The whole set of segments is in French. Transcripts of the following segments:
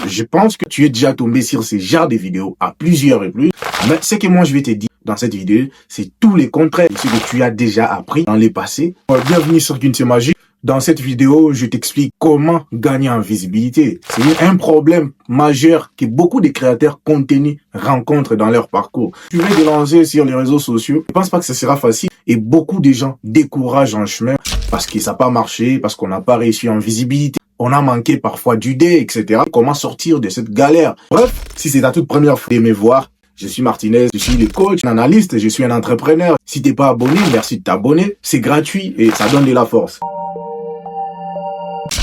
Je pense que tu es déjà tombé sur ces genres de vidéos à plusieurs reprises. Mais ce que moi je vais te dire dans cette vidéo, c'est tout le contraire de ce que tu as déjà appris dans le passé. Bienvenue sur Kunse Magique. Dans cette vidéo, je t'explique comment gagner en visibilité. C'est un problème majeur que beaucoup de créateurs contenu rencontrent dans leur parcours. Tu veux te lancer sur les réseaux sociaux, je pense pas que ce sera facile et beaucoup de gens découragent en chemin parce que ça n'a pas marché, parce qu'on n'a pas réussi en visibilité. On a manqué parfois d'idées, etc. Comment sortir de cette galère? Bref, si c'est ta toute première fois de me voir, je suis Martinez, je suis le coach, un analyste, je suis un entrepreneur. Si t'es pas abonné, merci de t'abonner. C'est gratuit et ça donne de la force.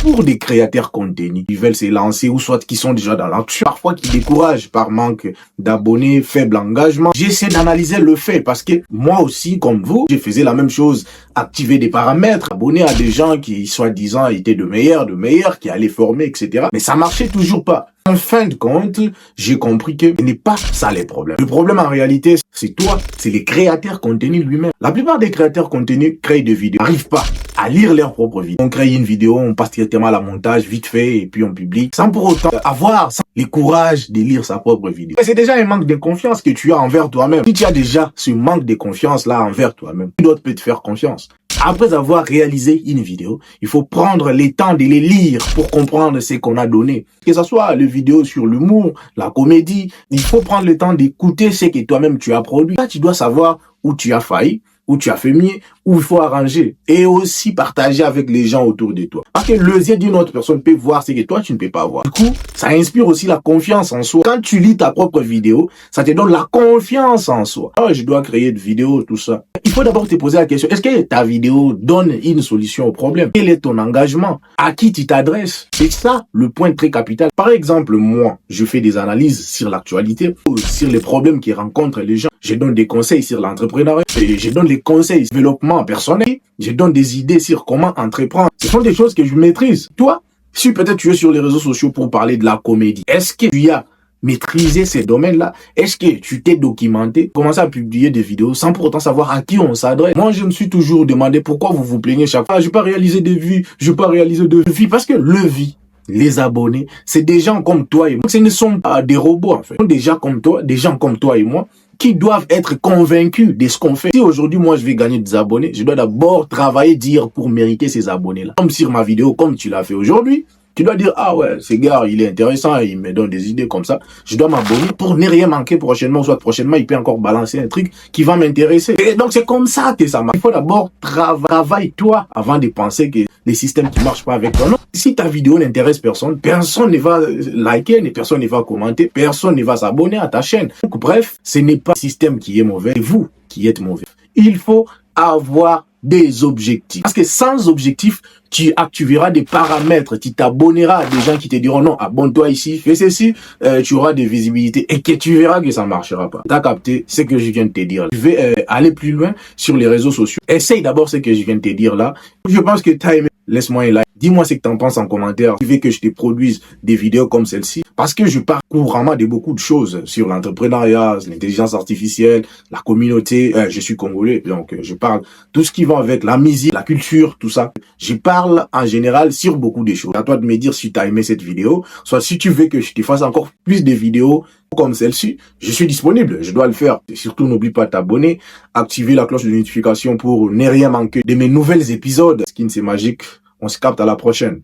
Pour des créateurs contenu qui veulent se lancer ou soit qui sont déjà dans l'action, parfois qui découragent par manque d'abonnés, faible engagement, j'essaie d'analyser le fait parce que moi aussi, comme vous, je faisais la même chose, activer des paramètres, abonner à des gens qui soi-disant étaient de meilleurs, qui allaient former, etc. Mais ça marchait toujours pas. En fin de compte, j'ai compris que ce n'est pas ça les problèmes. Le problème en réalité, c'est toi, c'est les créateurs contenu lui-même. La plupart des créateurs contenu créent des vidéos, n'arrivent pas à lire leurs propres vidéos. On crée une vidéo, on passe directement à la montage, vite fait, et puis on publie, sans pour autant avoir le courage de lire sa propre vidéo. C'est déjà un manque de confiance que tu as envers toi-même. Si tu as déjà ce manque de confiance-là envers toi-même, d'autres peuvent te faire confiance. Après avoir réalisé une vidéo, il faut prendre le temps de les lire pour comprendre ce qu'on a donné. Que ce soit les vidéos sur l'humour, la comédie, il faut prendre le temps d'écouter ce que toi-même tu as produit. Là, tu dois savoir où tu as failli, où tu as fait mieux, où il faut arranger. Et aussi partager avec les gens autour de toi. Parce que les yeux d'une autre personne peut voir ce que toi, tu ne peux pas voir. Du coup, ça inspire aussi la confiance en soi. Quand tu lis ta propre vidéo, ça te donne la confiance en soi. Ah, je dois créer de vidéos, tout ça. Il faut d'abord te poser la question, est-ce que ta vidéo donne une solution au problème? Quel est ton engagement? À qui tu t'adresses? C'est ça le point très capital. Par exemple, moi, je fais des analyses sur l'actualité, sur les problèmes qui rencontrent les gens. Je donne des conseils sur l'entrepreneuriat, je donne des conseils sur le développement personnel, je donne des idées sur comment entreprendre. Ce sont des choses que je maîtrise. Toi, si peut-être tu es sur les réseaux sociaux pour parler de la comédie, est-ce que tu as maîtrisé ces domaines-là? Est-ce que tu t'es documenté, commencé à publier des vidéos sans pour autant savoir à qui on s'adresse? Moi, je me suis toujours demandé pourquoi vous vous plaignez chaque fois. Ah, je vais pas réaliser des vues, je vais pas réaliser de vues. Parce que le vie, les abonnés, c'est des gens comme toi et moi. Ce ne sont pas des robots, en fait. Ce sont des gens comme toi, des gens comme toi et moi, qui doivent être convaincus de ce qu'on fait. Si aujourd'hui, moi, je vais gagner des abonnés, je dois d'abord travailler dur pour mériter ces abonnés-là. Comme sur ma vidéo, comme tu l'as fait aujourd'hui, tu dois dire, ah ouais, ce gars, il est intéressant, il me donne des idées comme ça. Je dois m'abonner pour ne rien manquer prochainement, soit prochainement, il peut encore balancer un truc qui va m'intéresser. Et donc, c'est comme ça que ça marche. Il faut d'abord travailler toi avant de penser que les systèmes qui marchent pas avec toi. Non. Si ta vidéo n'intéresse personne, personne ne va liker, personne ne va commenter, personne ne va s'abonner à ta chaîne. Donc, bref, ce n'est pas le système qui est mauvais, c'est vous qui êtes mauvais. Il faut avoir des objectifs. Parce que sans objectif, tu activeras des paramètres, tu t'abonneras à des gens qui te diront non, abonne-toi ici, fais ceci, tu auras des visibilités et que tu verras que ça ne marchera pas. Tu as capté ce que je viens de te dire. Je vais aller plus loin sur les réseaux sociaux. Essaye d'abord ce que je viens de te dire là. Je pense que tu as aimé. Laisse-moi un like. Dis-moi ce que tu en penses en commentaire. Tu veux que je te produise des vidéos comme celle-ci? Parce que je parle couramment de beaucoup de choses sur l'entrepreneuriat, l'intelligence artificielle, la communauté. Je suis congolais, donc je parle tout ce qui va avec la musique, la culture, tout ça. Je parle en général sur beaucoup de choses. À toi de me dire si tu as aimé cette vidéo. Soit si tu veux que je te fasse encore plus de vidéos comme celle-ci, je suis disponible. Je dois le faire. Et surtout, n'oublie pas de t'abonner, activer la cloche de notification pour ne rien manquer de mes nouvelles épisodes. Kunse Magique. On se capte à la prochaine.